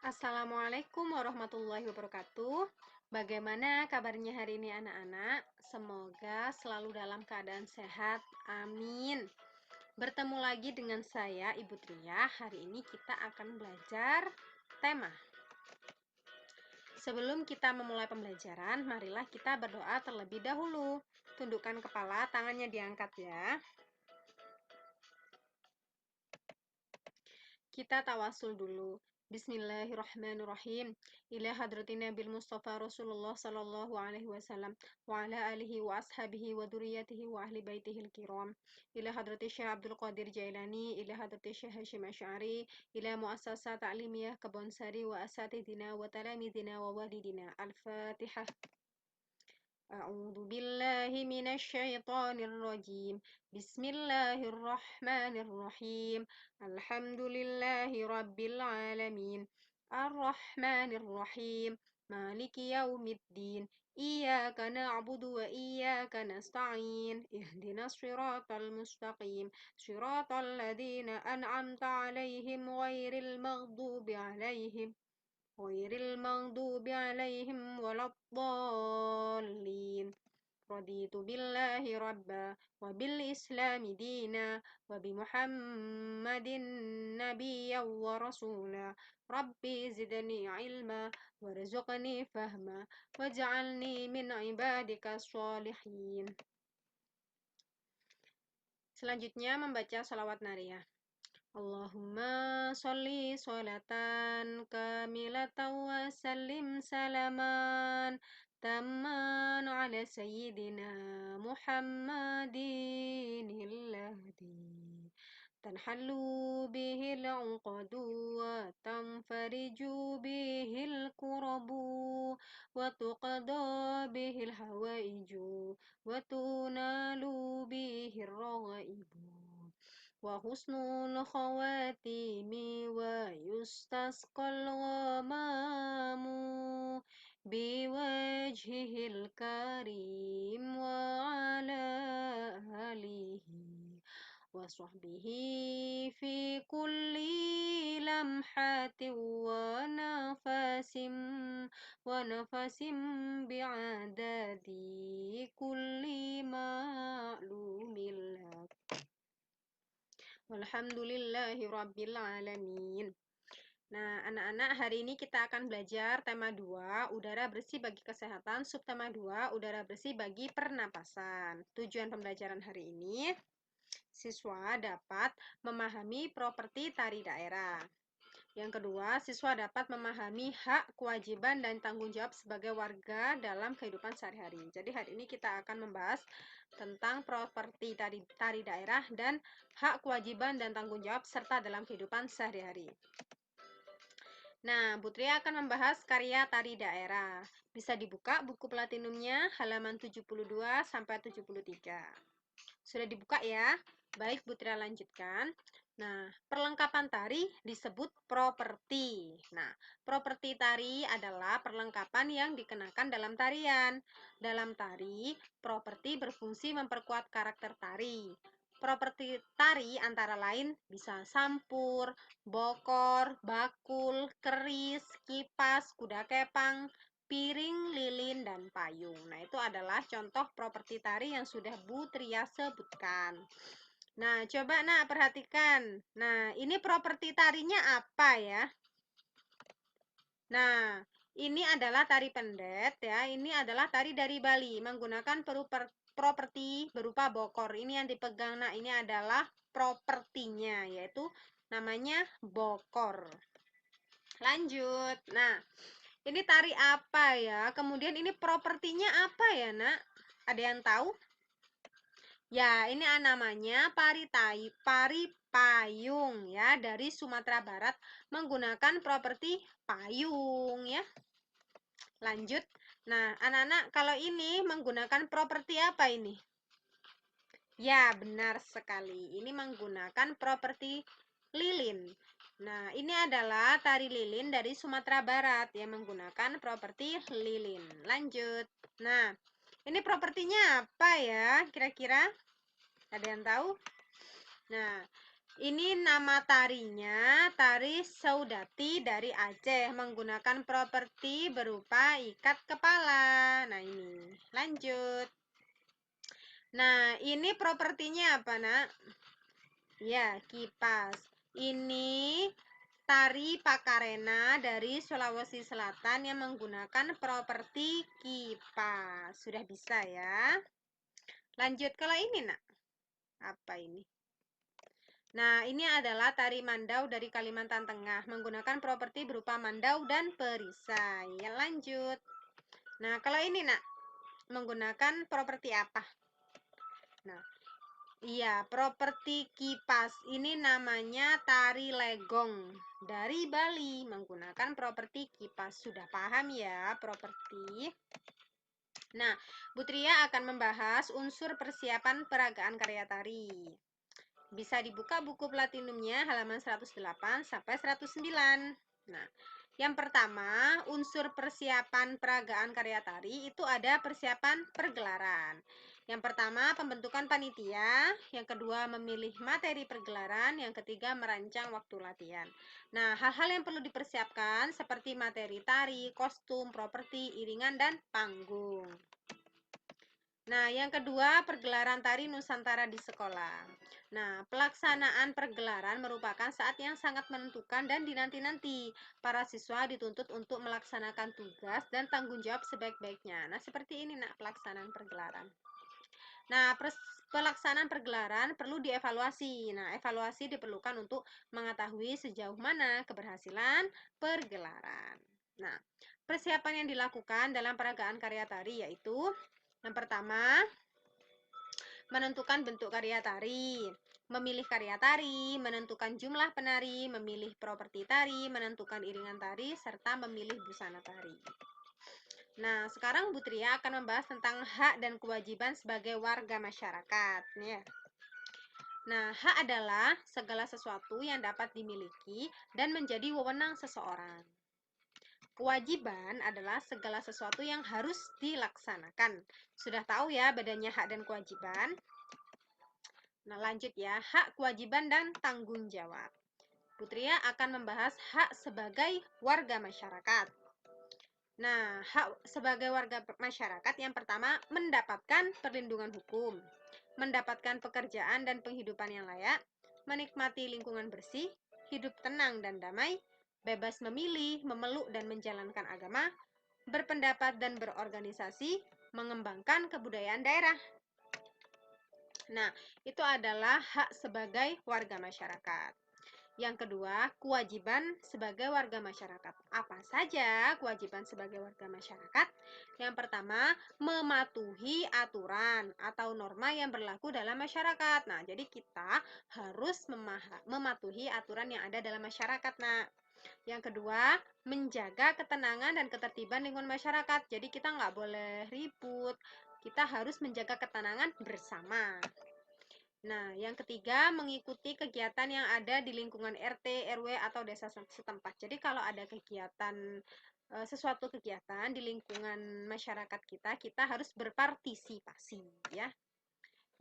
Assalamualaikum warahmatullahi wabarakatuh. Bagaimana kabarnya hari ini anak-anak? Semoga selalu dalam keadaan sehat. Amin. Bertemu lagi dengan saya, Ibu Tria. Hari ini kita akan belajar tema. Sebelum kita memulai pembelajaran, marilah kita berdoa terlebih dahulu. Tundukkan kepala, tangannya diangkat ya. Kita tawasul dulu. Bismillahirrahmanirrahim. Ila hadratin Nabil Mustafa Rasulullah sallallahu alaihi wasallam wa ala alihi wa ashabihi wa duriyatihi wa ahli baitihi al-kiram. Ila hadrati Syekh Abdul Qadir Jailani, ila hadrati Syekh Hashim Asy'ari, ila muassasah ta'limiyah Kebonsari wa asatidina wa talamidina wa walidina. Al-Fatihah. أعوذ بالله من الشيطان الرجيم بسم الله الرحمن الرحيم الحمد لله رب العالمين الرحمن الرحيم مالك يوم الدين إياك نعبد وإياك نستعين اهدنا الصراط المستقيم صراط الذين أنعمت عليهم غير المغضوب عليهم ولا الضالين رضيت بالله ربا وبالإسلام دينا وبمحمد نبيا ورسولا ربي زدني علما وارزقني فهما واجعلني من عبادك الصالحين. Selanjutnya membaca salawat nariyah. Allahumma sholli sholatan kamilatan wa sallim salaman tamman ala sayyidina Muhammadin alladhi tanhallu bihil uqadu wa tanfariju bihil kurabu wa tuqada bihil hawaiju wa tunalu bihil raghaibu wa husnul khawatimi wa yustasqal ghamamu biwajhihil karim wa ala alihi wa sahbihi fi kulli lamhatin wa nafasim bi'adadi kulli ma'lumin lak. Walhamdulillahi rabbil alamin. Nah, anak-anak, hari ini kita akan belajar tema 2, udara bersih bagi kesehatan, subtema 2, udara bersih bagi pernapasan. Tujuan pembelajaran hari ini, siswa dapat memahami properti tari daerah. Yang kedua, siswa dapat memahami hak, kewajiban, dan tanggung jawab sebagai warga dalam kehidupan sehari-hari. Jadi hari ini kita akan membahas tentang properti tari daerah dan hak, kewajiban, dan tanggung jawab serta dalam kehidupan sehari-hari. Nah, Bu Tri akan membahas karya tari daerah. Bisa dibuka buku platinumnya halaman 72 sampai 73. Sudah dibuka ya? Baik, Bu Tri lanjutkan. Nah, perlengkapan tari disebut properti. Nah, properti tari adalah perlengkapan yang dikenakan dalam tarian. Dalam tari, properti berfungsi memperkuat karakter tari. Properti tari antara lain bisa sampur, bokor, bakul, keris, kipas, kuda kepang, piring, lilin, dan payung. Nah, itu adalah contoh properti tari yang sudah Bu Tria sebutkan. Nah, coba nak perhatikan. Nah, ini properti tarinya apa ya? Nah, ini adalah tari pendet ya. Ini adalah tari dari Bali menggunakan properti berupa bokor. Ini yang dipegang. Nah, ini adalah propertinya yaitu namanya bokor. Lanjut. Nah, ini tari apa ya? Kemudian ini propertinya apa ya, Nak? Ada yang tahu? Ya, ini namanya pari payung ya, dari Sumatera Barat menggunakan properti payung ya. Lanjut. Nah, anak-anak, kalau ini menggunakan properti apa ini? Ya, benar sekali. Ini menggunakan properti lilin. Nah, ini adalah tari lilin dari Sumatera Barat yang menggunakan properti lilin. Lanjut. Nah, ini propertinya apa ya kira-kira? Ada yang tahu? Nah, Ini nama tarinya, tari Saudati dari Aceh, menggunakan properti berupa ikat kepala. Nah, ini. Lanjut. Nah, ini propertinya apa, Nak? Ya, kipas. Ini tari Pakarena dari Sulawesi Selatan yang menggunakan properti kipas. Sudah bisa ya. Lanjut kalau ini, Nak. Apa ini? Nah, ini adalah tari mandau dari Kalimantan Tengah, menggunakan properti berupa mandau dan perisai. Ya, lanjut. Nah, kalau ini, Nak, menggunakan properti apa? Nah, iya, properti kipas. Ini namanya tari legong dari Bali, menggunakan properti kipas. Sudah paham ya, properti? Nah, Bu Tria akan membahas unsur persiapan peragaan karya tari. Bisa dibuka buku platinumnya halaman 108 sampai 109. Nah, yang pertama, unsur persiapan peragaan karya tari itu ada persiapan pergelaran. Yang pertama, pembentukan panitia. Yang kedua, memilih materi pergelaran. Yang ketiga, merancang waktu latihan. Nah, hal-hal yang perlu dipersiapkan seperti materi tari, kostum, properti, iringan, dan panggung. Nah, yang kedua, pergelaran tari Nusantara di sekolah. Nah, pelaksanaan pergelaran merupakan saat yang sangat menentukan dan dinanti-nanti. Para siswa dituntut untuk melaksanakan tugas dan tanggung jawab sebaik-baiknya. Nah, seperti ini, Nak, pelaksanaan pergelaran. Nah, pelaksanaan pergelaran perlu dievaluasi. Nah, evaluasi diperlukan untuk mengetahui sejauh mana keberhasilan pergelaran. Nah, persiapan yang dilakukan dalam peragaan karya tari yaitu yang pertama, menentukan bentuk karya tari, memilih karya tari, menentukan jumlah penari, memilih properti tari, menentukan iringan tari, serta memilih busana tari. Nah, sekarang Bu Tria akan membahas tentang hak dan kewajiban sebagai warga masyarakat. Ya. Nah, hak adalah segala sesuatu yang dapat dimiliki dan menjadi wewenang seseorang. Kewajiban adalah segala sesuatu yang harus dilaksanakan. Sudah tahu ya bedanya hak dan kewajiban? Nah, lanjut ya. Hak, kewajiban, dan tanggung jawab. Putria akan membahas hak sebagai warga masyarakat. Nah, hak sebagai warga masyarakat yang pertama mendapatkan perlindungan hukum, mendapatkan pekerjaan dan penghidupan yang layak, menikmati lingkungan bersih, hidup tenang dan damai, bebas memilih, memeluk dan menjalankan agama, berpendapat dan berorganisasi, mengembangkan kebudayaan daerah. Nah, itu adalah hak sebagai warga masyarakat. Yang kedua, kewajiban sebagai warga masyarakat. Apa saja kewajiban sebagai warga masyarakat? Yang pertama, mematuhi aturan atau norma yang berlaku dalam masyarakat. Nah, jadi kita harus mematuhi aturan yang ada dalam masyarakat. Nah, yang kedua, menjaga ketenangan dan ketertiban lingkungan masyarakat. Jadi kita nggak boleh ribut. Kita harus menjaga ketenangan bersama. Nah, yang ketiga, mengikuti kegiatan yang ada di lingkungan RT, RW, atau desa setempat. Jadi, kalau ada kegiatan, sesuatu kegiatan di lingkungan masyarakat kita, kita harus berpartisipasi, ya.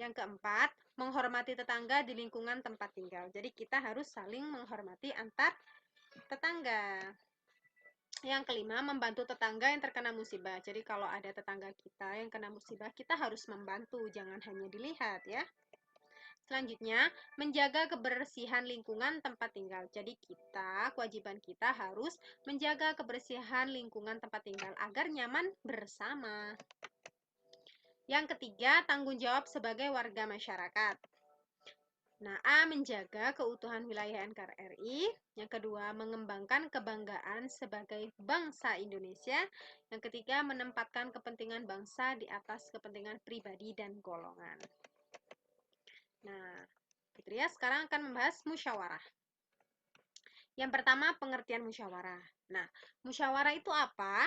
Yang keempat, menghormati tetangga di lingkungan tempat tinggal. Jadi, kita harus saling menghormati antar tetangga. Yang kelima, membantu tetangga yang terkena musibah. Jadi, kalau ada tetangga kita yang kena musibah, kita harus membantu, jangan hanya dilihat, ya. Selanjutnya, menjaga kebersihan lingkungan tempat tinggal. Jadi kewajiban kita harus menjaga kebersihan lingkungan tempat tinggal agar nyaman bersama. Yang ketiga, tanggung jawab sebagai warga masyarakat. Nah, A, menjaga keutuhan wilayah NKRI. Yang kedua, mengembangkan kebanggaan sebagai bangsa Indonesia. Yang ketiga, menempatkan kepentingan bangsa di atas kepentingan pribadi dan golongan. Nah, Putria sekarang akan membahas musyawarah. Yang pertama, pengertian musyawarah. Nah, musyawarah itu apa?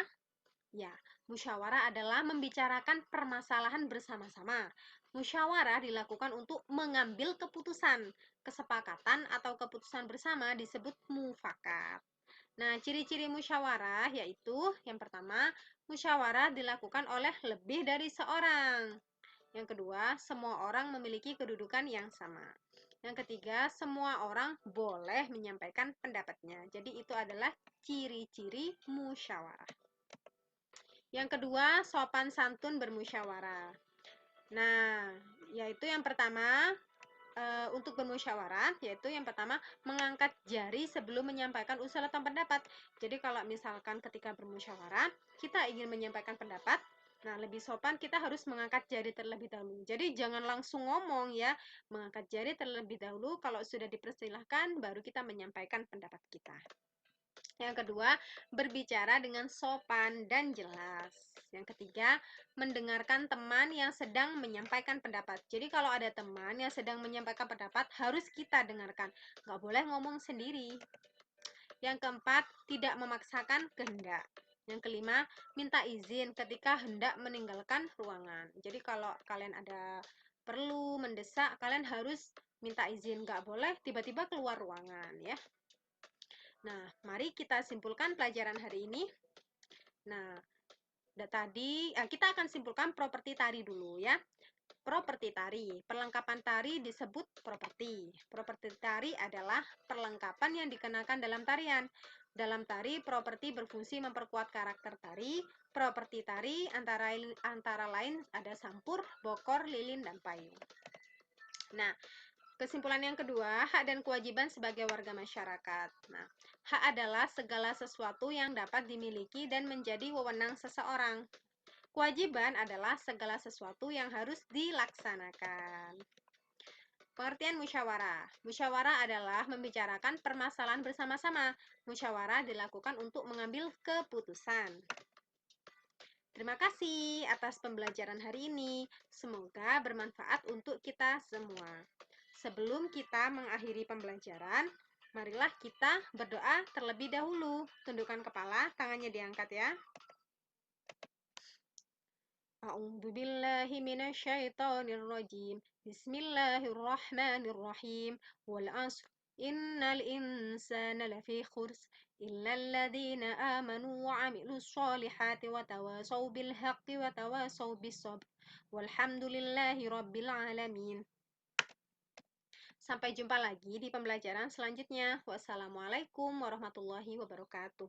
Ya, musyawarah adalah membicarakan permasalahan bersama-sama. Musyawarah dilakukan untuk mengambil keputusan. Kesepakatan atau keputusan bersama disebut mufakat. Nah, ciri-ciri musyawarah yaitu yang pertama, musyawarah dilakukan oleh lebih dari seorang. Yang kedua, semua orang memiliki kedudukan yang sama. Yang ketiga, semua orang boleh menyampaikan pendapatnya. Jadi itu adalah ciri-ciri musyawarah. Yang kedua, sopan santun bermusyawarah. Nah, yaitu yang pertama, untuk bermusyawarah, yaitu yang pertama mengangkat jari sebelum menyampaikan usul atau pendapat. Jadi kalau misalkan ketika bermusyawarah kita ingin menyampaikan pendapat, nah lebih sopan kita harus mengangkat jari terlebih dahulu. Jadi jangan langsung ngomong ya, mengangkat jari terlebih dahulu, kalau sudah dipersilahkan baru kita menyampaikan pendapat kita. Yang kedua, berbicara dengan sopan dan jelas. Yang ketiga, mendengarkan teman yang sedang menyampaikan pendapat. Jadi kalau ada teman yang sedang menyampaikan pendapat, harus kita dengarkan. Nggak boleh ngomong sendiri. Yang keempat, tidak memaksakan kehendak. Yang kelima, minta izin ketika hendak meninggalkan ruangan. Jadi kalau kalian ada perlu mendesak, kalian harus minta izin. Nggak boleh tiba-tiba keluar ruangan ya. Nah, mari kita simpulkan pelajaran hari ini. Nah, tadi kita akan simpulkan properti tari dulu ya. Properti tari. Perlengkapan tari disebut properti. Properti tari adalah perlengkapan yang dikenakan dalam tarian. Dalam tari, properti berfungsi memperkuat karakter tari. Properti tari antara lain ada sampur, bokor, lilin, dan payung. Nah, kesimpulan yang kedua, hak dan kewajiban sebagai warga masyarakat. Nah, hak adalah segala sesuatu yang dapat dimiliki dan menjadi wewenang seseorang. Kewajiban adalah segala sesuatu yang harus dilaksanakan. Pengertian musyawarah. Musyawarah adalah membicarakan permasalahan bersama-sama. Musyawarah dilakukan untuk mengambil keputusan. Terima kasih atas pembelajaran hari ini. Semoga bermanfaat untuk kita semua. Sebelum kita mengakhiri pembelajaran, marilah kita berdoa terlebih dahulu. Tundukkan kepala, tangannya diangkat ya. A'udzu billahi minasyaitonir rajim. Bismillahirrahmanirrahim. Wal 'ashr. Innal insana lafi khurs illa alladhina amanu wa 'amilus solihati wa tawasaw bil haqqi wa tawasaw bis sabr. Walhamdulillahi rabbil alamin. Sampai jumpa lagi di pembelajaran selanjutnya. Wassalamualaikum warahmatullahi wabarakatuh.